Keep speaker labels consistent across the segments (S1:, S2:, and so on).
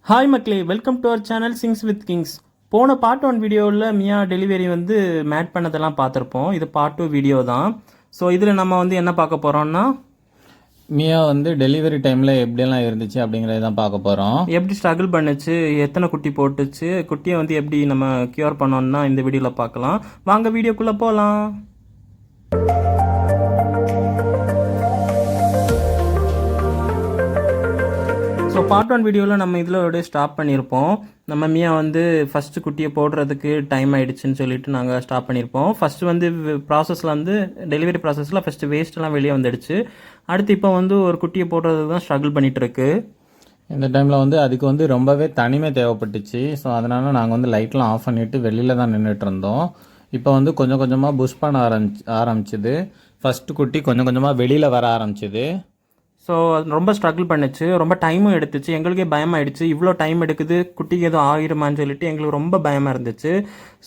S1: Hi மக்களே, welcome to our channel sings with kings. போன part 1 வீடியோவில் மியா டெலிவரி வந்து மேட் பண்ணதெல்லாம் பார்த்துருப்போம். இது பார்ட் 2 வீடியோ தான். ஸோ இதில் நம்ம வந்து என்ன பார்க்க போகிறோம்னா,
S2: மியா வந்து டெலிவரி டைமில் எப்படியெல்லாம் இருந்துச்சு அப்படிங்கிறத தான் பார்க்க போகிறோம்.
S1: எப்படி ஸ்ட்ரகிள் பண்ணுச்சு, எத்தனை குட்டி போட்டுச்சு, குட்டியை வந்து எப்படி நம்ம க்யூர் பண்ணோம்னா இந்த வீடியோவில் பார்க்கலாம். வாங்க வீடியோக்குள்ளே போகலாம். ஸோ பார்ட் 1 வீடியோவில் நம்ம இதில் ஸ்டாப் பண்ணியிருப்போம். நம்ம மியா வந்து ஃபஸ்ட்டு குட்டியை போடுறதுக்கு டைம் ஆகிடுச்சின்னு சொல்லிட்டு நாங்கள் ஸ்டாப் பண்ணியிருப்போம். ஃபஸ்ட்டு வந்து ப்ராசஸில் வந்து டெலிவரி ப்ராசஸில் ஃபஸ்ட்டு வேஸ்ட்டெல்லாம் வெளியே வந்துடுச்சு. அடுத்து இப்போ வந்து ஒரு குட்டியை போடுறது தான் ஸ்ட்ரகிள் பண்ணிகிட்ருக்கு.
S2: இந்த டைமில் வந்து அதுக்கு வந்து ரொம்பவே தனிமை தேவைப்பட்டுச்சு. ஸோ அதனால் நாங்கள் வந்து லைட்லாம் ஆஃப் பண்ணிவிட்டு வெளியில் தான் நின்றுட்டு இருந்தோம். இப்போ வந்து கொஞ்சம் கொஞ்சமாக புஷ் பண்ண ஆரம்பிச்சுது. ஃபஸ்ட்டு குட்டி கொஞ்சம் கொஞ்சமாக வெளியில் வர ஆரம்பிச்சுது.
S1: ஸோ ரொம்ப ஸ்ட்ரகிள் பண்ணிச்சு, ரொம்ப டைமும் எடுத்துச்சு. எங்களுக்கே பயமாகிடுச்சு, இவ்வளோ டைம் எடுக்குது, குட்டிக்கு எதுவும் ஆகிடுமான்னு சொல்லிட்டு எங்களுக்கு ரொம்ப பயமாக இருந்துச்சு.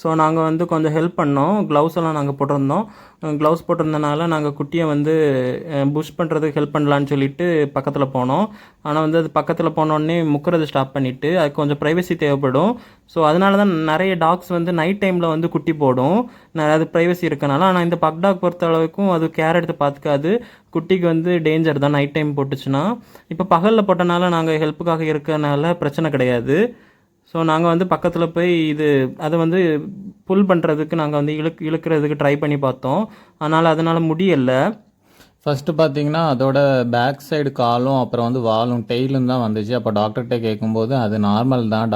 S1: ஸோ நாங்கள் வந்து கொஞ்சம் ஹெல்ப் பண்ணோம். க்ளவுஸ் எல்லாம் நாங்கள் போட்டிருந்தோம். க்ளவுஸ் போட்டிருந்தனால நாங்கள் குட்டியை வந்து புஷ் பண்ணுறதுக்கு ஹெல்ப் பண்ணலான்னு சொல்லிட்டு பக்கத்தில் போனோம். ஆனால் வந்து அது பக்கத்தில் போனோடனே முக்கிறத ஸ்டாப் பண்ணிவிட்டு அதுக்கு கொஞ்சம் ப்ரைவசி தேவைப்படும். ஸோ அதனால தான் நிறைய டாக்ஸ் வந்து நைட் டைமில் வந்து குட்டி போடும், அது ப்ரைவசி இருக்கனால. ஆனால் இந்த பக் டாக் பொறுத்த அளவுக்கும் அது கேர் எடுத்து பார்த்துக்காது. குட்டிக்கு வந்து டேஞ்சர் தான் நைட் டைம் போட்டுச்சுன்னா. இப்போ பகலில் போட்டனால நாங்கள் ஹெல்ப்புக்காக இருக்கிறனால பிரச்சனை கிடையாது. ஸோ நாங்கள் வந்து பக்கத்தில் போய் அதை வந்து புல் பண்ணுறதுக்கு நாங்கள் வந்து இழுக்கிறதுக்கு ட்ரை பண்ணி பார்த்தோம். அதனால் முடியலை.
S2: ஃபஸ்ட்டு பார்த்தீங்கன்னா அதோட பேக் சைடு காலும் அப்புறம் வந்து வாலும் டெய்லும் தான் வந்துச்சு. அப்போ டாக்டர்கிட்ட கேட்கும்போது அது நார்மல் தான்,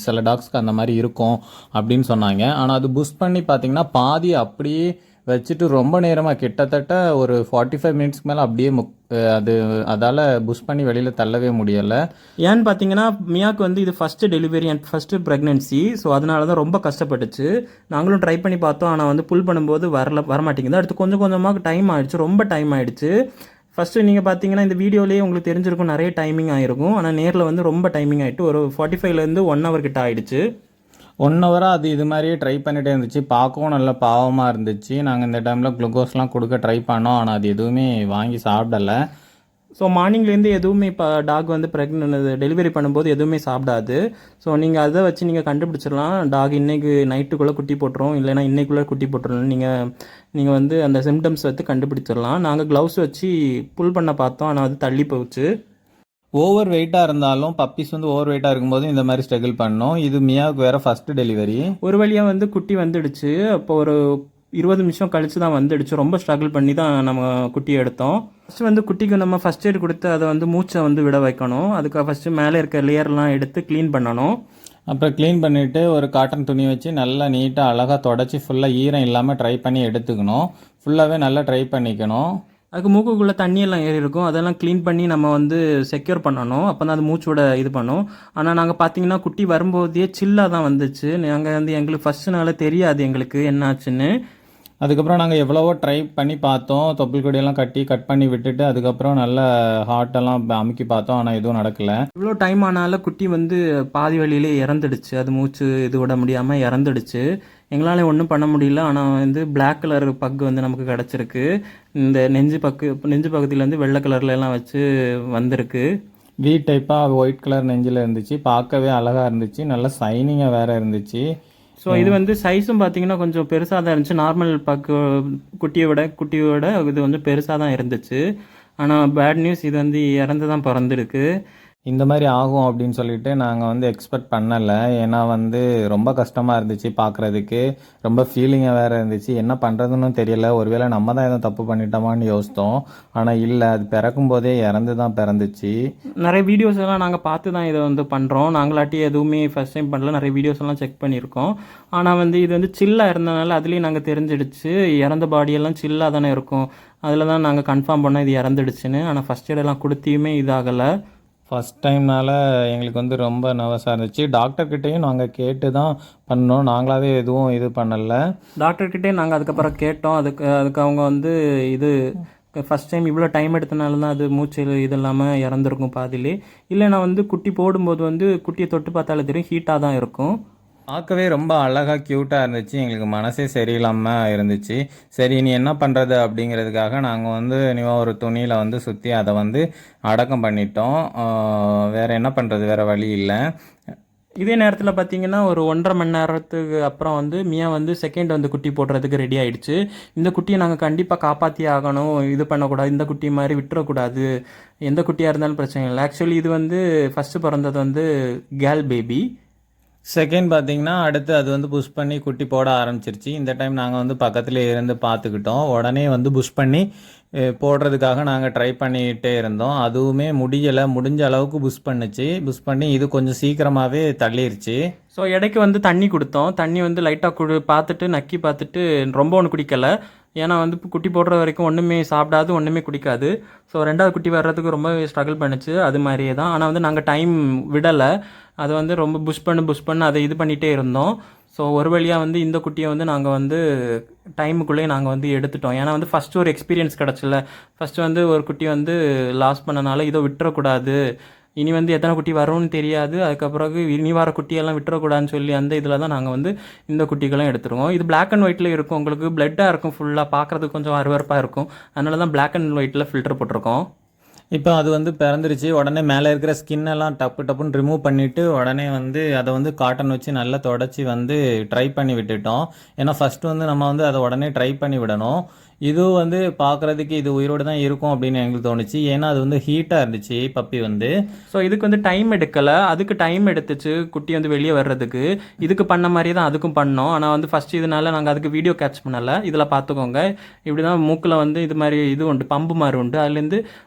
S2: சில டாக்ஸ்க்கு அந்த மாதிரி இருக்கும் அப்படின்னு சொன்னாங்க. ஆனால் அது புஷ் பண்ணி பார்த்தீங்கன்னா பாதி அப்படியே வச்சுட்டு ரொம்ப நேரமாக கிட்டத்தட்ட ஒரு 45 மினிட்ஸ்க்கு மேலே அப்படியே அதால் புஷ் பண்ணி வெளியில் தள்ளவே முடியலை.
S1: ஏன்னு பார்த்தீங்கன்னா மியாவுக்கு வந்து இது first delivery and first pregnancy. So அதனால தான் ரொம்ப கஷ்டப்பட்டுச்சு. நாங்களும் ட்ரை பண்ணி பார்த்தோம், ஆனால் வந்து புல் பண்ணும்போது வரமாட்டேங்குது. அடுத்து கொஞ்சம் கொஞ்சமாக டைம் ஆகிடுச்சு, ரொம்ப டைம் ஆகிடுச்சு. ஃபஸ்ட்டு நீங்கள் பார்த்தீங்கன்னா இந்த வீடியோலேயே உங்களுக்கு தெரிஞ்சிருக்கும், நிறைய டைமிங் ஆகிருக்கும். ஆனால் நேரில் வந்து ரொம்ப டைமிங் ஆகிட்டு ஒரு 45லேருந்து 1 hour கிட்ட ஆகிடுச்சு.
S2: 1 ஹவராக அது இது மாதிரியே ட்ரை பண்ணிகிட்டே இருந்துச்சு. பார்க்கவும் நல்ல பாவமாக இருந்துச்சு. நாங்கள் இந்த டைமில் குளுக்கோஸ்லாம் கொடுக்க ட்ரை பண்ணோம், ஆனால் அது எதுவுமே வாங்கி சாப்பிடலை.
S1: ஸோ மார்னிங்லேருந்து எதுவுமே இப்போ டாக் வந்து டெலிவரி பண்ணும்போது எதுவுமே சாப்பிடாது. ஸோ நீங்கள் அதை வச்சு நீங்கள் கண்டுபிடிச்சிடலாம், டாக் இன்றைக்கி நைட்டுக்குள்ளே குட்டி போட்டுரும் இல்லைனா இன்றைக்குள்ளே குட்டி போட்டுரும். நீங்கள் வந்து அந்த சிம்டம்ஸ் வச்சு கண்டுபிடிச்சிடலாம். நாங்கள் க்ளவுஸ் வச்சு புல் பண்ண பார்த்தோம், ஆனால் அது தள்ளி போச்சு.
S2: ஓவர் வெயிட்டாக இருந்தாலும் பப்பீஸ் வந்து ஓவர் வெயிட்டாக இருக்கும்போது இந்த மாதிரி ஸ்ட்ரகிள் பண்ணோம். இது மியாவுக்கு வேறு ஃபஸ்ட்டு டெலிவரி.
S1: ஒரு வழியாக வந்து குட்டி வந்துடுச்சு. அப்போ ஒரு 20 நிமிஷம் கழித்து தான் வந்துடுச்சு. ரொம்ப ஸ்ட்ரகிள் பண்ணி தான் நம்ம குட்டியை எடுத்தோம். ஃபஸ்ட்டு வந்து குட்டிக்கு நம்ம ஃபஸ்ட் எய்ட் கொடுத்து அதை வந்து மூச்சை வந்து விட வைக்கணும். அதுக்கு ஃபஸ்ட்டு மேலே இருக்க லேயர்லாம் எடுத்து க்ளீன் பண்ணணும்.
S2: அப்புறம் க்ளீன் பண்ணிவிட்டு ஒரு காட்டன் துணி வச்சு நல்லா நீட்டாக அழகாக தொடச்சி ஃபுல்லாக ஈரம் இல்லாமல் ட்ரை பண்ணி எடுத்துக்கணும். ஃபுல்லாகவே நல்லா ட்ரை பண்ணிக்கணும்.
S1: அதுக்கு மூக்குக்குள்ளே தண்ணியெல்லாம் ஏறி இருக்கும், அதெல்லாம் க்ளீன் பண்ணி நம்ம வந்து செக்யூர் பண்ணணும். அப்போ தான் அது மூச்சோட இது பண்ணும். ஆனால் நாங்கள் பார்த்தீங்கன்னா குட்டி வரும்போதே சில்லாக தான் வந்துச்சு. நாங்கள் வந்து எங்களுக்கு ஃபஸ்ட்டு நாள் தெரியாது எங்களுக்கு என்னாச்சுன்னு.
S2: அதுக்கப்புறம் நாங்கள் எவ்வளவோ ட்ரை பண்ணி பார்த்தோம், தொப்புள் கொடியெல்லாம் கட் பண்ணி விட்டுட்டு அதுக்கப்புறம் நல்ல ஹார்ட்டெல்லாம் அமுக்கி பார்த்தோம், ஆனால் எதுவும் நடக்கலை.
S1: இவ்வளோ டைம் ஆனாலும் குட்டி வந்து பாதி வழியிலே இறந்துடுச்சு. அது மூச்சு இது விட முடியாமல் இறந்துடுச்சு. எங்களால் ஒன்றும் பண்ண முடியல. ஆனால் வந்து பிளாக் கலர் பக்கு வந்து நமக்கு கிடச்சிருக்கு. இந்த நெஞ்சு பக்கத்துலேருந்து வெள்ளை கலர்லாம் வச்சு வந்திருக்கு.
S2: வி டைப்பாக ஒயிட் கலர் நெஞ்சில் இருந்துச்சு. பார்க்கவே அழகாக இருந்துச்சு, நல்லா சைனிங்காக வேறு இருந்துச்சு.
S1: ஸோ இது வந்து சைஸும் பார்த்தீங்கன்னா கொஞ்சம் பெருசாக தான் இருந்துச்சு. நார்மல் குட்டியோட இது கொஞ்சம் பெருசாக தான் இருந்துச்சு. ஆனால் பேட் நியூஸ், இது வந்து இறந்து தான் பிறந்திருக்கு.
S2: இந்த மாதிரி ஆகும் அப்படின்னு சொல்லிட்டு நாங்கள் வந்து எக்ஸ்பெக்ட் பண்ணலை. ஏன்னா வந்து ரொம்ப கஷ்டமாக இருந்துச்சு பார்க்குறதுக்கு, ரொம்ப ஃபீலிங்காக வேறு இருந்துச்சு. என்ன பண்ணுறதுன்னு தெரியல. ஒருவேளை நம்ம தான் எதுவும் தப்பு பண்ணிட்டோமான்னு யோசித்தோம். ஆனால் இல்லை, அது பிறக்கும் போதே இறந்து தான் பிறந்துச்சு.
S1: நிறைய வீடியோஸ் எல்லாம் நாங்கள் பார்த்து தான் இதை வந்து பண்ணுறோம். நாங்களாட்டி எதுவுமே ஃபஸ்ட் டைம் பண்ணல, நிறைய வீடியோஸ் எல்லாம் செக் பண்ணியிருக்கோம். ஆனால் வந்து இது வந்து சில்லாக இருந்தனால அதுலேயும் நாங்கள் தெரிஞ்சிடுச்சு, இறந்த பாடியெல்லாம் சில்லாக தானே இருக்கும். அதில் தான் நாங்கள் கன்ஃபார்ம் பண்ணோம் இது இறந்துடுச்சுன்னு. ஆனால் ஃபஸ்ட் எய்டெல்லாம் கொடுத்தியுமே இதாகலை.
S2: ஃபஸ்ட் டைம்னால எங்களுக்கு வந்து ரொம்ப நர்வஸாக இருந்துச்சு. டாக்டர்கிட்டையும் நாங்கள் கேட்டு தான் பண்ணோம், நாங்களாவே எதுவும் இது பண்ணலை.
S1: டாக்டர்கிட்டே நாங்கள் அதுக்கப்புறம் கேட்டோம். அதுக்கு அவங்க வந்து இது ஃபஸ்ட் டைம் இவ்வளோ டைம் எடுத்தனால தான் அது மூச்சு இது இல்லாமல் இறந்துருக்கும் பாதிலே. இல்லைனா வந்து குட்டி போடும்போது வந்து குட்டியை தொட்டு பார்த்தாலே தெரியும், ஹீட்டாக தான் இருக்கும்.
S2: பார்க்கவே ரொம்ப அழகாக க்யூட்டாக இருந்துச்சு. எங்களுக்கு மனசே சரியில்லாமல் இருந்துச்சு. சரி இனி என்ன பண்ணுறது அப்படிங்கிறதுக்காக நாங்கள் வந்து இனிமேல் ஒரு துணியில் வந்து சுற்றி அதை வந்து அடக்கம் பண்ணிட்டோம். வேறு என்ன பண்ணுறது, வேறு வழி இல்லை.
S1: இதே நேரத்தில் பார்த்தீங்கன்னா ஒரு 1.5 மணி நேரத்துக்கு அப்புறம் வந்து மியா வந்து செகண்ட் வந்து குட்டி போடுறதுக்கு ரெடி ஆயிடுச்சு. இந்த குட்டியை நாங்கள் கண்டிப்பாக காப்பாற்றி ஆகணும், இது பண்ணக்கூடாது, இந்த குட்டி மாதிரி விட்டுறக்கூடாது, எந்த குட்டியாக இருந்தாலும் பிரச்சனை இல்லை. ஆக்சுவலி இது வந்து ஃபஸ்ட்டு பிறந்தது வந்து கேர்ள் பேபி.
S2: செகண்ட் பார்த்தீங்கன்னா அடுத்து அது வந்து புஷ் பண்ணி குட்டி போட ஆரம்பிச்சிருச்சு. இந்த டைம் நாங்கள் வந்து பக்கத்தில் இருந்து பார்த்துக்கிட்டோம். உடனே வந்து புஷ் பண்ணி போடுறதுக்காக நாங்கள் ட்ரை பண்ணிகிட்டே இருந்தோம். அதுவுமே முடியலை. முடிஞ்ச அளவுக்கு புஷ் பண்ணுச்சு. புஷ் பண்ணி இது கொஞ்சம் சீக்கிரமாகவே தள்ளிருச்சு.
S1: ஸோ இடைக்கு வந்து தண்ணி கொடுத்தோம். தண்ணி வந்து லைட்டாக பார்த்துட்டு நக்கி பார்த்துட்டு ரொம்ப ஒன்று குடிக்கலை. ஏன்னா வந்து இப்போ குட்டி போடுற வரைக்கும் ஒன்றுமே சாப்பிடாது, ஒன்றுமே குடிக்காது. ஸோ 2வது குட்டி வர்றதுக்கு ரொம்ப ஸ்ட்ரகிள் பண்ணுச்சு. அது மாதிரியே தான். ஆனால் வந்து நாங்கள் டைம் விடலை. அதை வந்து ரொம்ப புஷ் பண்ணு அதை இது பண்ணிகிட்டே இருந்தோம். ஸோ ஒரு வழியாக வந்து இந்த குட்டியை வந்து நாங்கள் வந்து டைமுக்குள்ளேயே நாங்கள் வந்து எடுத்துட்டோம். ஏன்னா வந்து ஃபஸ்ட்டு ஒரு எக்ஸ்பீரியன்ஸ் கிடச்சில்ல. ஃபஸ்ட்டு வந்து ஒரு குட்டி வந்து லாஸ் பண்ணனால இதை விட்டுறக்கூடாது, இனி வந்து எத்தனை குட்டி வரும்னு தெரியாது, அதுக்கப்புறம் இனி வர குட்டியெல்லாம் விட்டுறக்கூடாதுன்னு சொல்லி அந்த இதில் தான் நாங்கள் வந்து இந்த குட்டிகளும் எடுத்துருவோம். இது பிளாக் அண்ட் ஒயிட்டில் இருக்கும். உங்களுக்கு பிளட்டாக இருக்கும், ஃபுல்லாக பார்க்குறதுக்கு கொஞ்சம் அருவருப்பாக இருக்கும். அதனால தான் பிளாக் அண்ட் ஒயிட்டில் ஃபில்டர் போட்டிருக்கோம்.
S2: இப்போ அது வந்து பிறந்துருச்சு. உடனே மேலே இருக்கிற ஸ்கின்னெல்லாம் டப்புன்னு ரிமூவ் பண்ணிவிட்டு உடனே வந்து அதை வந்து காட்டன் வச்சு நல்லா தொடச்சி வந்து ட்ரை பண்ணி விட்டுட்டோம். ஏன்னா ஃபஸ்ட்டு வந்து நம்ம வந்து அதை உடனே ட்ரை பண்ணி விடணும். இதுவும் வந்து பார்க்குறதுக்கு இது உயிரோடு தான் இருக்கும் அப்படின்னு எங்களுக்கு தோணுச்சு. ஏன்னா அது வந்து ஹீட்டாக இருந்துச்சு பப்பி வந்து.
S1: ஸோ இதுக்கு வந்து டைம் எடுக்கலை, அதுக்கு டைம் எடுத்துச்சு குட்டி வந்து வெளியே வர்றதுக்கு. இதுக்கு பண்ண மாதிரி தான் அதுக்கும் பண்ணோம். ஆனால் வந்து ஃபஸ்ட் இதனால நாங்கள் அதுக்கு வீடியோ கேட்ச் பண்ணலை. இதில் பார்த்துக்கோங்க. இப்படி தான் மூக்கில் வந்து இது மாதிரி இது உண்டு, பம்பு மாதிரி உண்டு. அதுலேருந்து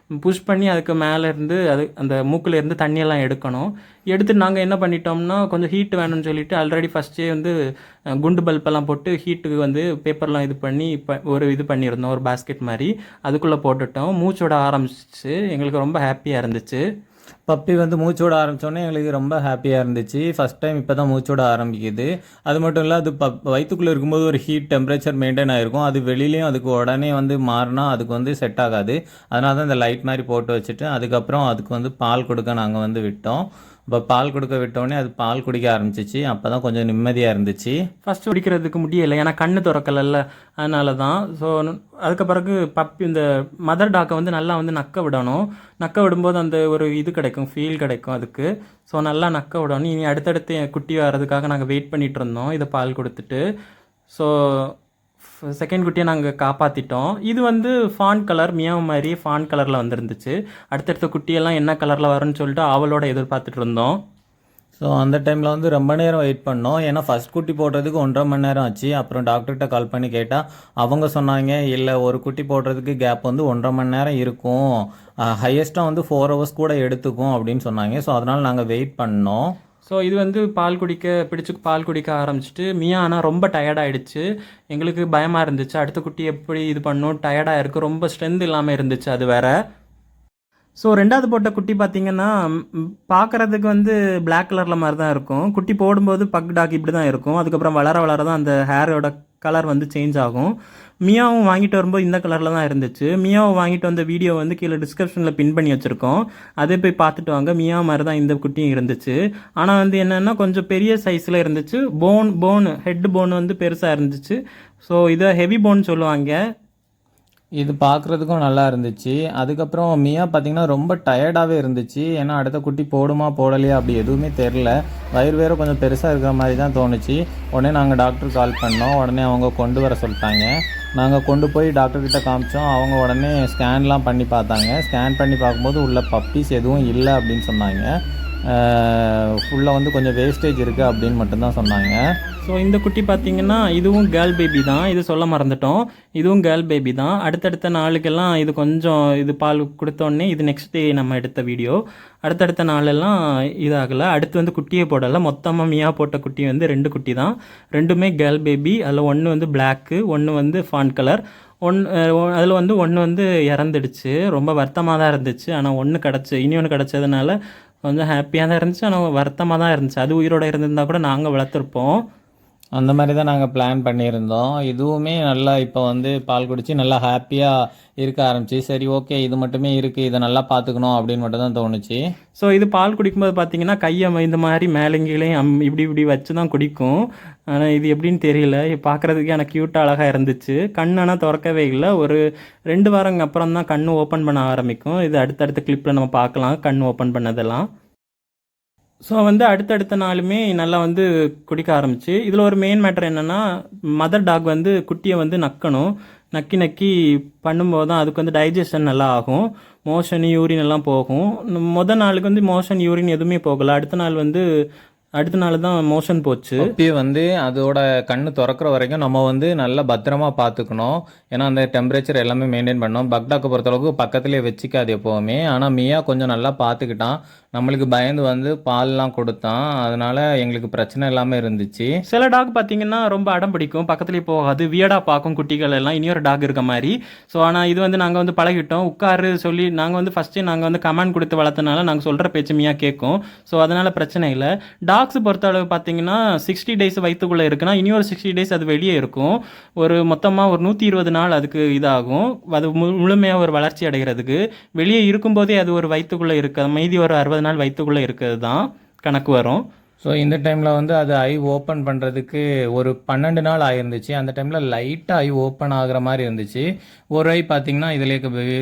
S1: புஷ் பண்ணி அதுக்கு மேலே இருந்து அது அந்த மூக்கில் இருந்து தண்ணியெல்லாம் எடுக்கணும். எடுத்துட்டு நாங்கள் என்ன பண்ணிட்டோம்னா கொஞ்சம் ஹீட் வேணும்னு சொல்லிட்டு ஆல்ரெடி ஃபஸ்ட்டே வந்து குண்டு பல்பெல்லாம் போட்டு ஹீட்டுக்கு வந்து பேப்பர்லாம் இது பண்ணி ஒரு இது பண்ணியிருந்தோம், ஒரு பாஸ்கெட் மாதிரி. அதுக்குள்ளே போட்டுட்டோம். மூச்சோட ஆரம்பிச்சிச்சு. எங்களுக்கு ரொம்ப ஹாப்பியாக இருந்துச்சு.
S2: பப்பி வந்து மூச்சோட ஆரம்பித்தோடனே எங்களுக்கு ரொம்ப ஹாப்பியாக இருந்துச்சு. ஃபஸ்ட் டைம் இப்போ தான் மூச்சோட ஆரம்பிக்குது. அது மட்டும் இல்லை, அது வயிற்றுக்குள்ளே இருக்கும்போது ஒரு ஹீட் டெம்பரேச்சர் மெயின்டைன் ஆகிருக்கும். அது வெளியிலையும் அதுக்கு உடனே வந்து மாறினா அதுக்கு வந்து செட் ஆகாது. அதனால தான் இந்த லைட் மாதிரி போட்டு வச்சுட்டு அதுக்கப்புறம் அதுக்கு வந்து பால் கொடுக்க நாங்கள் வந்து விட்டோம். இப்போ பால் கொடுக்க விட்டோடனே அது பால் குடிக்க ஆரம்பிச்சிச்சு. அப்போ தான் கொஞ்சம் நிம்மதியாக இருந்துச்சு.
S1: ஃபஸ்ட்டு குடிக்கிறதுக்கு முடியலை, ஏன்னா கண்ணு திறக்கலைல்ல, அதனால தான். ஸோ அதுக்கு பிறகு பப்பி இந்த மதர் டாக்கை வந்து நல்லா வந்து நக்க விடணும். நக்க விடும்போது அந்த ஒரு இது கிடைக்கும், ஃபீல் கிடைக்கும் அதுக்கு. ஸோ நல்லா நக்க விடணும். இனி அடுத்தடுத்து குட்டி வர்றதுக்காக நாங்கள் வெயிட் பண்ணிகிட்டு இருந்தோம் இதை பால் கொடுத்துட்டு. ஸோ செகண்ட் குட்டியை நாங்கள் காப்பாற்றிட்டோம். இது வந்து ஃபான் கலர், மியாவு மாதிரி ஃபான் கலரில் வந்துருந்துச்சு. அடுத்தடுத்த குட்டியெல்லாம் என்ன கலரில் வரும்னு சொல்லிட்டு அவளோட எதிர்பார்த்துட்டு இருந்தோம்.
S2: ஸோ அந்த டைமில் வந்து ரொம்ப நேரம் வெயிட் பண்ணோம். ஏன்னா ஃபஸ்ட் குட்டி போடுறதுக்கு 1.5 மணி நேரம் ஆச்சு. அப்புறம் டாக்டர்கிட்ட கால் பண்ணி கேட்டால் அவங்க சொன்னாங்க, இல்லை ஒரு குட்டி போடுறதுக்கு கேப் வந்து 1.5 மணி நேரம் இருக்கும், ஹையஸ்ட்டாக வந்து 4 ஹவர்ஸ் கூட எடுத்துக்கும் அப்படின்னு சொன்னாங்க. ஸோ அதனால் நாங்கள் வெயிட் பண்ணோம்.
S1: ஸோ இது வந்து பால் குடிக்க ஆரம்பிச்சிட்டு மியா ஆனால் ரொம்ப டயர்டாகிடுச்சு. எங்களுக்கு பயமாக இருந்துச்சு, அடுத்த குட்டி எப்படி இது பண்ணும், டயர்டாக இருக்குது, ரொம்ப ஸ்ட்ரென்த் இல்லாமல் இருந்துச்சு அது வேற. ஸோ 2வது போட்ட குட்டி பார்த்திங்கன்னா பார்க்குறதுக்கு வந்து பிளாக் கலரில் மாதிரி தான் இருக்கும். குட்டி போடும்போது பக் டாக் இப்படி தான் இருக்கும். அதுக்கப்புறம் வளர தான் அந்த ஹேரோட கலர் வந்து சேஞ்ச் ஆகும். மியாவும் வாங்கிட்டு வரும்போது இந்த கலரில் தான் இருந்துச்சு. மியாவை வாங்கிட்டு வந்த வீடியோ வந்து கீழே டிஸ்கிரிப்ஷனில் பின் பண்ணி வச்சுருக்கோம், அதை போய் பார்த்துட்டு வாங்க. மியா மாதிரி தான் இந்த குட்டியும் இருந்துச்சு. ஆனால் வந்து என்னென்னா கொஞ்சம் பெரிய சைஸில் இருந்துச்சு. ஹெட் போன் வந்து பெருசாக இருந்துச்சு. ஸோ இதை ஹெவி போன் சொல்லுவாங்க.
S2: இது பார்க்குறதுக்கும் நல்லா இருந்துச்சு. அதுக்கப்புறம் மியா பார்த்திங்கன்னா ரொம்ப டயர்டாகவே இருந்துச்சு. ஏன்னா அடுத்த குட்டி போடுமா போடலையா அப்படி எதுவுமே தெரில. வயிறு வேறு கொஞ்சம் பெருசாக இருக்கிற மாதிரி தான் தோணுச்சு. உடனே நாங்கள் டாக்டர் கால் பண்ணோம். உடனே அவங்க கொண்டு வர சொல்லிட்டாங்க. நாங்கள் கொண்டு போய் டாக்டர்கிட்ட காமிச்சோம். அவங்க உடனே ஸ்கேன்லாம் பண்ணி பார்த்தாங்க. ஸ்கேன் பண்ணி பார்க்கும்போது உள்ள பப்பீஸ் எதுவும் இல்லை அப்படின்னு சொன்னாங்க. ஃபுல்லாக வந்து கொஞ்சம் வேஸ்டேஜ் இருக்குது அப்படின்னு மட்டும்தான் சொன்னாங்க.
S1: ஸோ இந்த குட்டி பார்த்திங்கன்னா இதுவும் கேர்ள் பேபி தான், இது சொல்ல மறந்துட்டோம். இதுவும் கேர்ள் பேபி தான். அடுத்தடுத்த நாளுக்கெல்லாம் இது கொஞ்சம் இது பால் கொடுத்தோடனே இது நெக்ஸ்ட் டே நம்ம எடுத்த வீடியோ. அடுத்தடுத்த நாளெல்லாம் இதாகலை. அடுத்து வந்து குட்டியே போடலை. மொத்தமாக மியா போட்ட குட்டி வந்து 2 குட்டி தான். 2மே கேர்ள் பேபி. அதில் ஒன்று வந்து பிளாக்கு, ஒன்று வந்து ஃபான் கலர். அதில் வந்து ஒன்று வந்து இறந்துடுச்சு. ரொம்ப வருத்தமாக தான் இருந்துச்சு. ஆனால் இனி ஒன்று கிடச்சதுனால கொஞ்சம் ஹாப்பியாக தான் இருந்துச்சு. ஆனால் வருத்தமாக தான் இருந்துச்சு. அது உயிரோடு இருந்திருந்தால் கூட நாங்கள் வளர்த்துருப்போம்.
S2: அந்த மாதிரி தான் நாங்கள் பிளான் பண்ணியிருந்தோம். இதுவுமே நல்லா இப்போ வந்து பால் குடிச்சு நல்லா ஹாப்பியாக இருக்க ஆரம்பிச்சு. சரி ஓகே இது மட்டுமே இருக்குது, இதை நல்லா பார்த்துக்கணும் அப்படின்னு மட்டும் தான் தோணுச்சு.
S1: ஸோ இது பால் குடிக்கும்போது பார்த்தீங்கன்னா கையை இந்த மாதிரி மேலங்கீழையும் இப்படி இப்படி வச்சு தான் குடிக்கும். ஆனால் இது எப்படின்னு தெரியல, பார்க்குறதுக்கு எனக்கு க்யூட்டாக அழகாக இருந்துச்சு. கண்ணெல்லாம் திறக்கவே இல்லை. ஒரு 2 வாரங்க அப்புறம் தான் கண் ஓப்பன் பண்ண ஆரம்பிக்கும். இது அடுத்தடுத்த கிளிப்பில் நம்ம பார்க்கலாம் கண் ஓப்பன் பண்ணதெல்லாம். ஸோ வந்து அடுத்தடுத்த நாளுமே நல்லா வந்து குடிக்க ஆரம்பிச்சு. இதில் ஒரு மெயின் மேட்டர் என்னென்னா, மதர் டாக் வந்து குட்டியை வந்து நக்கணும். நக்கி நக்கி பண்ணும்போது தான் அதுக்கு வந்து டைஜஷன் நல்லா ஆகும். மோஷன் யூரின் எல்லாம் போகும். நாளுக்கு வந்து மோஷன் யூரின் எதுவுமே போகலை. அடுத்த நாள் தான் மோஷன் போச்சு.
S2: அப்பயே வந்து அதோட கண்ணு திறக்கிற வரைக்கும் நம்ம வந்து நல்லா பத்திரமா பார்த்துக்கணும். ஏன்னா அந்த டெம்பரேச்சர் எல்லாமே மெயின்டைன் பண்ணணும். பக்டாக்கை பொறுத்தளவுக்கு பக்கத்துலேயே வச்சுக்காது எப்போவுமே. ஆனால் மியா கொஞ்சம் நல்லா பார்த்துக்கிட்டான். நம்மளுக்கு பயந்து வந்து பால்லாம் கொடுத்தான். அதனால எங்களுக்கு பிரச்சனை இல்லாமல் இருந்துச்சு.
S1: சில டாக் பார்த்தீங்கன்னா ரொம்ப அடம் பிடிக்கும், பக்கத்துலேயே போகாது, வியடாக பார்க்கும் குட்டிகள் எல்லாம் இன்னொரு டாக் இருக்க மாதிரி. ஸோ ஆனால் இது வந்து நாங்கள் வந்து பழகிட்டோம். உட்காரு சொல்லி நாங்கள் வந்து ஃபஸ்ட்டே நாங்கள் வந்து கமாண்ட் கொடுத்து வளர்த்தனால நாங்கள் சொல்கிற பேச்சு மியா கேட்கும். ஸோ அதனால் பிரச்சனை இல்லை. டாக்ஸ் பொறுத்தளவு பார்த்தீங்கன்னா 60 டேஸ் வயிற்றுக்குள்ளே இருக்குன்னா இன்னொரு 60 டேஸ் அது வெளியே இருக்கும். மொத்தமாக ஒரு 120 நாள் அதுக்கு இதாகும். அது முழுமையாக ஒரு வளர்ச்சி அடைகிறதுக்கு. வெளியே இருக்கும்போதே அது ஒரு வயிற்றுக்குள்ளே இருக்க மீதி ஒரு 60 நாள் வயிற்றுக்குள்ளே இருக்கிறது தான் கணக்கு வரும்.
S2: ஸோ இந்த டைமில் வந்து அது ஐ ஓப்பன் பண்ணுறதுக்கு ஒரு 12 நாள் ஆயிருந்துச்சு. அந்த டைமில் லைட்டாக ஐ ஓப்பன் ஆகிற மாதிரி இருந்துச்சு. ஒரு ஐ பார்த்தீங்கன்னா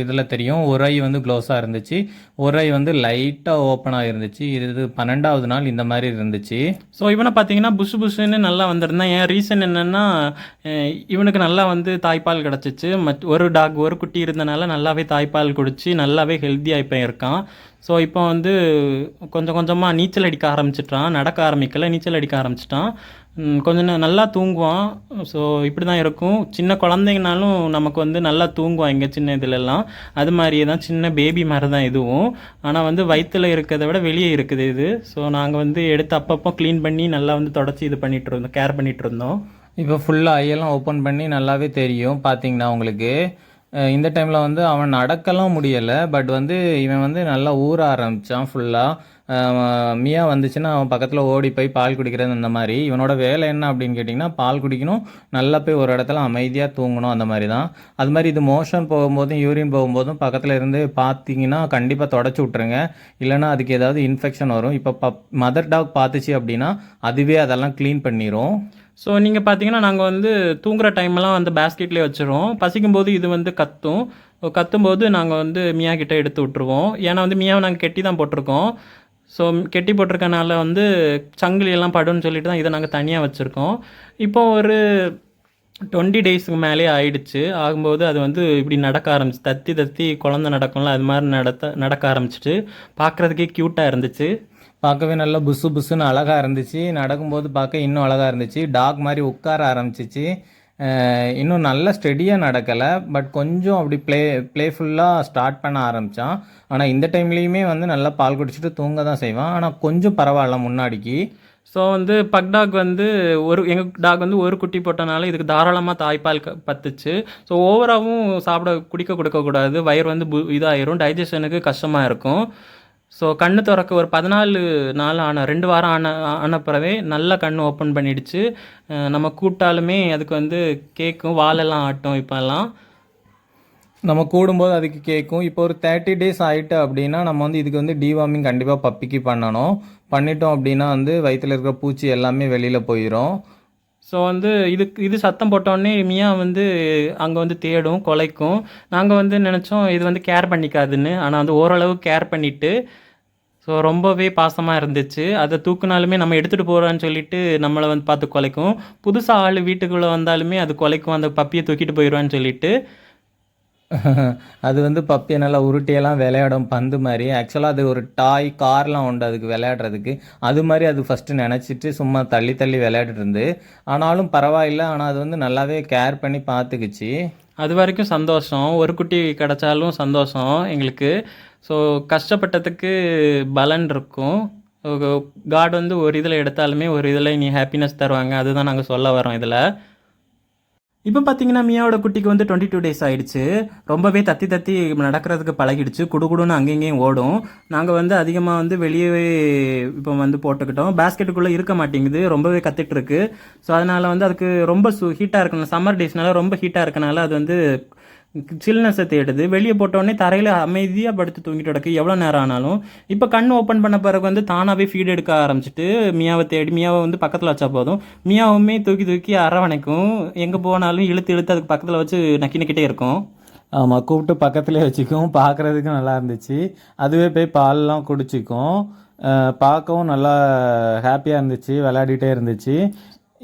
S2: இதில் தெரியும், ஒரு ஐ வந்து க்ளோஸாக இருந்துச்சு, ஒரு ஐ வந்து லைட்டாக ஓப்பன் ஆகிருந்துச்சு. இது 12வது நாள் இந்த மாதிரி இருந்துச்சு.
S1: ஸோ இவனை பார்த்தீங்கன்னா புஷுன்னு நல்லா வந்திருந்தான். ஏன் ரீசன் என்னென்னா, இவனுக்கு நல்லா வந்து தாய்ப்பால் கிடச்சிச்சு. ஒரு குட்டி இருந்தனால நல்லாவே தாய்ப்பால் குடிச்சு நல்லாவே ஹெல்த்தியாக இப்போ இருக்கான். ஸோ இப்போ வந்து கொஞ்சம் கொஞ்சமாக நீச்சல் அடிக்க ஆரம்பிச்சிட்டான். நடக்க ஆரம்பிக்கல, நீச்சல் அடிக்க ஆரம்பிச்சிட்டான். கொஞ்சம் நல்லா தூங்குவான். ஸோ இப்படி தான் இருக்கும். சின்ன குழந்தைங்கனாலும் நமக்கு வந்து நல்லா தூங்குவான் இங்கே சின்ன இதுலலாம். அது மாதிரியே தான் சின்ன பேபி மாதிரி தான் இதுவும். ஆனால் வந்து வயிற்றில் இருக்கிறத விட வெளியே இருக்குது இது. ஸோ நாங்கள் வந்து எடுத்து அப்பப்போ க்ளீன் பண்ணி நல்லா வந்து தொடச்சி இது பண்ணிகிட்டு இருந்தோம், கேர் பண்ணிகிட்டு இருந்தோம்.
S2: இப்போ ஃபுல்லாக ஐயெல்லாம் ஓப்பன் பண்ணி நல்லாவே தெரியும் பார்த்தீங்கன்னா உங்களுக்கு. இந்த டைமில் வந்து அவன் நடக்கலாம் முடியலை. பட் வந்து இவன் வந்து நல்லா ஊற ஆரம்பித்தான் ஃபுல்லாக. மியா வந்துச்சுன்னா அவன் பக்கத்தில் ஓடி போய் பால் குடிக்கிறது அந்த மாதிரி. இவனோட வேலை என்ன அப்படின்னு கேட்டிங்கன்னா, பால் குடிக்கணும், நல்லா போய் ஒரு இடத்துல அமைதியாக தூங்கணும், அந்த மாதிரி தான். அது மாதிரி இது மோஷன் போகும்போதும் யூரின் போகும்போதும் பக்கத்தில் இருந்து பார்த்தீங்கன்னா கண்டிப்பாக தொடச்சி விட்ருங்க. இல்லைனா அதுக்கு ஏதாவது இன்ஃபெக்ஷன் வரும். இப்போ மதர் டாக் பார்த்துச்சு அப்படின்னா அதுவே அதெல்லாம் க்ளீன் பண்ணிடும்.
S1: ஸோ நீங்கள் பார்த்தீங்கன்னா நாங்கள் வந்து தூங்குகிற டைமெல்லாம் வந்து பேஸ்கெட்லேயே வச்சுருவோம். பசிக்கும்போது இது வந்து கத்தும்போது நாங்கள் வந்து மியா கிட்டே எடுத்து விட்ருவோம். ஏன்னா வந்து மியாவை நாங்கள் கெட்டி தான் போட்டிருக்கோம். ஸோ கெட்டி போட்டிருக்கனால வந்து சங்கிலியெல்லாம் படுன்னு சொல்லிட்டு தான் இதை நாங்கள் தனியாக வச்சுருக்கோம். இப்போ ஒரு 20 டேஸ்க்கு மேலே ஆயிடுச்சு. ஆகும்போது அது வந்து இப்படி நடக்க ஆரம்பிச்சு, தத்தி தத்தி குழந்தை நடக்கும்ல அது மாதிரி நடக்க ஆரம்பிச்சிட்டு பார்க்குறதுக்கே க்யூட்டாக இருந்துச்சு.
S2: பார்க்கவே நல்லா புஸ்ஸுன்னு அழகாக இருந்துச்சு. நடக்கும்போது பார்க்க இன்னும் அழகாக இருந்துச்சு. டாக் மாதிரி உட்கார ஆரம்பிச்சிச்சு. இன்னும் நல்லா ஸ்டெடியாக நடக்கலை. பட் கொஞ்சம் அப்படி ப்ளேஃபுல்லாக ஸ்டார்ட் பண்ண ஆரம்பித்தான். ஆனால் இந்த டைம்லேயுமே வந்து நல்லா பால் குடிச்சிட்டு தூங்க தான் செய்வான். ஆனால் கொஞ்சம் பரவாயில்ல முன்னாடிக்கு.
S1: ஸோ வந்து பக் டாக் வந்து எங்கள் டாக் வந்து ஒரு குட்டி போட்டனால இதுக்கு தாராளமாக தாய்ப்பால் பத்துச்சு. ஸோ ஓவராகவும் கொடுக்கக்கூடாது. வயிறு வந்து இதாயிரும், டைஜஷனுக்கு கஷ்டமாக இருக்கும். ஸோ கண்ணு திறக்க ஒரு 14 நாள் 2 வாரம் ஆன பிறவே நல்லா கண் ஓப்பன் பண்ணிடுச்சு. நம்ம கூப்பிட்டாலுமே அதுக்கு வந்து கேட்கும், வாலெல்லாம் ஆட்டும். இப்போல்லாம்
S2: நம்ம கூடும்போது அதுக்கு கேட்கும். இப்போ ஒரு 30 டேஸ் ஆகிட்டு அப்படின்னா நம்ம வந்து இதுக்கு வந்து டிவார்மிங் கண்டிப்பாக பப்பிக்கு பண்ணிட்டோம் அப்படின்னா வந்து வயிற்றில் இருக்கிற பூச்சி எல்லாமே வெளியில் போயிடும்.
S1: ஸோ வந்து இது சத்தம் போட்டோடனே மியா வந்து அங்கே வந்து தேடும், குலைக்கும். நாங்கள் வந்து நினச்சோம் இது வந்து கேர் பண்ணிக்காதுன்னு. ஆனால் வந்து ஓரளவு கேர் பண்ணிவிட்டு ஸோ ரொம்பவே பாசமாக இருந்துச்சு. அதை தூக்குனாலுமே நம்ம எடுத்துகிட்டு போகிறோன்னு சொல்லிட்டு நம்மளை வந்து பார்த்து குலைக்கும். புதுசாக ஆள் வீட்டுக்குள்ளே வந்தாலுமே அது குலைக்கும், அந்த பப்பியை தூக்கிட்டு போயிடுவான்னு சொல்லிட்டு.
S2: அது வந்து பப்பியை நல்லா உருட்டியெல்லாம் விளையாடும், பந்து மாதிரி. ஆக்சுவலாக அது ஒரு டாய் கார்லாம் உண்டு அதுக்கு விளையாடுறதுக்கு. அது மாதிரி அது ஃபஸ்ட்டு நினச்சிட்டு சும்மா தள்ளி விளையாடிட்டு இருந்து. ஆனாலும் பரவாயில்ல, ஆனால் அது வந்து நல்லாவே கேர் பண்ணி பார்த்துக்குச்சு.
S1: அது வரைக்கும் சந்தோஷம். ஒரு குட்டி கிடச்சாலும் சந்தோஷம் எங்களுக்கு. ஸோ கஷ்டப்பட்டதுக்கு பலன் இருக்கும். காட் வந்து ஒரு இதில் எடுத்தாலுமே ஒரு இதில் நீ ஹாப்பினஸ் தருவாங்க. அதுதான் நாங்கள் சொல்ல வரோம் இதில். இப்போ பார்த்தீங்கன்னா மியாவோட குட்டிக்கு வந்து 22 டேஸ் ஆயிடுச்சு. ரொம்பவே தத்தி தத்தி நடக்கிறதுக்கு பழகிடுச்சு. குடுகுடுன்னு அங்கேயும் இங்கேயும் ஓடும். நாங்கள் வந்து அதிகமாக வந்து வெளியவே இப்போ வந்து போட்டுக்கிட்டோம். பேஸ்கெட்டுக்குள்ளே இருக்க மாட்டேங்குது, ரொம்பவே கத்திட்டு இருக்கு. ஸோ அதனால் வந்து அதுக்கு ரொம்ப ஹீட்டாக இருக்கணும். சம்மர் டேஸ்னால ரொம்ப ஹீட்டாக இருக்கனால அது வந்து சில்னஸை தேடுது. வெளியே போட்டோடனே தரையில் அமைதியாக படுத்து தூங்கிட்டு கிடக்கு எவ்வளோ நேரம் ஆனாலும். இப்போ கண் ஓப்பன் பண்ண பிறகு வந்து தானாகவே ஃபீட் எடுக்க ஆரம்பிச்சிட்டு மியாவை தேடி மியாவை வந்து பக்கத்தில் வச்சா போதும். மியாவுமே தூக்கி தூக்கி அரவணைக்கும். எங்கே போனாலும் இழுத்து இழுத்து அதுக்கு பக்கத்தில் வச்சு நக்கிக்கிட்டே இருக்கும்.
S2: ஆமாம், கூப்பிட்டு பக்கத்துலேயே வச்சுக்கும். பார்க்குறதுக்கு நல்லா இருந்துச்சு. அதுவே போய் பால்லாம் குடிச்சிக்கும். பார்க்கவும் நல்லா ஹாப்பியாக இருந்துச்சு, விளையாடிட்டே இருந்துச்சு.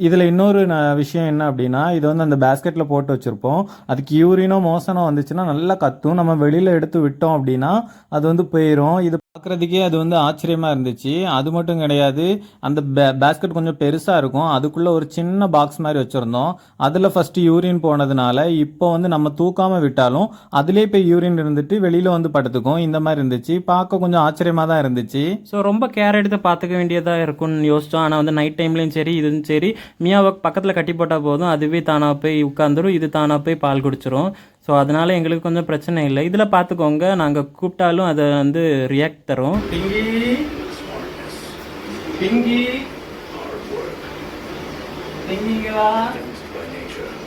S2: இதில் இன்னொரு விஷயம் என்ன அப்படின்னா, இது வந்து அந்த பேஸ்கெட்டில் போட்டு வச்சுருப்போம். அதுக்கு யூரினோ மோசனோ வந்துச்சுன்னா நல்லா கத்தும். நம்ம வெளியில் எடுத்து விட்டோம் அப்படின்னா அது வந்து போயிடும். இது பார்க்குறதுக்கே அது வந்து ஆச்சரியமாக இருந்துச்சு. அது மட்டும் கிடையாது, அந்த பேஸ்கெட் கொஞ்சம் பெருசாக இருக்கும். அதுக்குள்ளே ஒரு சின்ன பாக்ஸ் மாதிரி வச்சுருந்தோம். அதில் ஃபஸ்ட்டு யூரின் போனதுனால இப்போ வந்து நம்ம தூக்காமல் விட்டாலும் அதிலே போய் யூரின் இருந்துட்டு வெளியில் வந்து படுத்துக்கும். இந்த மாதிரி இருந்துச்சு. பார்க்க கொஞ்சம் ஆச்சரியமாக தான் இருந்துச்சு.
S1: ஸோ ரொம்ப கேர் எடுத்து பார்த்துக்க வேண்டியதாக இருக்கும்னு யோசித்தோம். ஆனால் வந்து நைட் டைம்லேயும் சரி இதுவும் சரி மியாவை பக்கத்தில் கட்டி போட்டால் போதும், அதுவே தானாக போய் உட்காந்துரும், இது தானாக போய் பால் குடிச்சிரும். ஸோ அதனால் எங்களுக்கு கொஞ்சம் பிரச்சனை இல்லை. இதில் பார்த்துக்கோங்க, நாங்கள் கூப்பிட்டாலும் அதை வந்து ரியாக்ட் தரும்.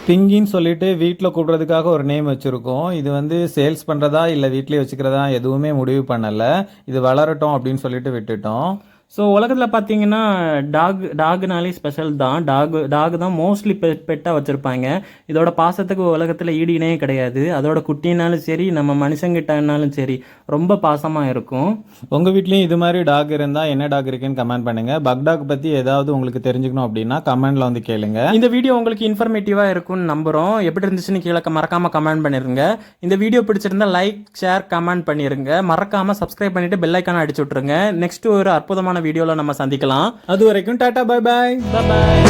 S2: பிங்கின்னு சொல்லிட்டு வீட்டில் கூப்பிட்றதுக்காக ஒரு நேம் வச்சுருக்கோம். இது வந்து சேல்ஸ் பண்ணுறதா இல்லை வீட்டிலே வச்சுக்கிறதா எதுவுமே முடிவு பண்ணலை. இது வளரட்டும் அப்படின்னு சொல்லிட்டு விட்டுட்டோம்.
S1: ஸோ உலகத்தில் பார்த்தீங்கன்னா டாக்னாலே ஸ்பெஷல் தான். டாக் தான் மோஸ்ட்லி பெட்டாக வச்சுருப்பாங்க. இதோட பாசத்துக்கு உலகத்தில் ஈடு இணையே கிடையாது. அதோட குட்டினாலும் சரி நம்ம மனுஷங்கிட்டனாலும் சரி ரொம்ப பாசமாக இருக்கும்.
S2: உங்கள் வீட்லேயும் இது மாதிரி டாக் இருந்தால் என்ன டாக் இருக்குன்னு கமெண்ட் பண்ணுங்கள். பக் டாக் பற்றி ஏதாவது உங்களுக்கு தெரிஞ்சுக்கணும் அப்படின்னா கமெண்டில் வந்து கேளுங்க.
S1: இந்த வீடியோ உங்களுக்கு இன்ஃபர்மேட்டிவாக இருக்கும்னு நம்புகிறோம். எப்படி இருந்துச்சுன்னு கீழே மறக்காமல் கமெண்ட் பண்ணிடுங்க. இந்த வீடியோ பிடிச்சிருந்தா லைக் ஷேர் கமெண்ட் பண்ணிடுங்க. மறக்காமல் சப்ஸ்கிரைப் பண்ணிவிட்டு பெல் ஐக்கானை அடிச்சு விட்ருங்க. நெக்ஸ்ட் ஒரு அற்புதமான வீடியோவில் நம்ம சந்திக்கலாம்.
S2: அது வரைக்கும் டாடா, பை பாய்.
S1: பாய்.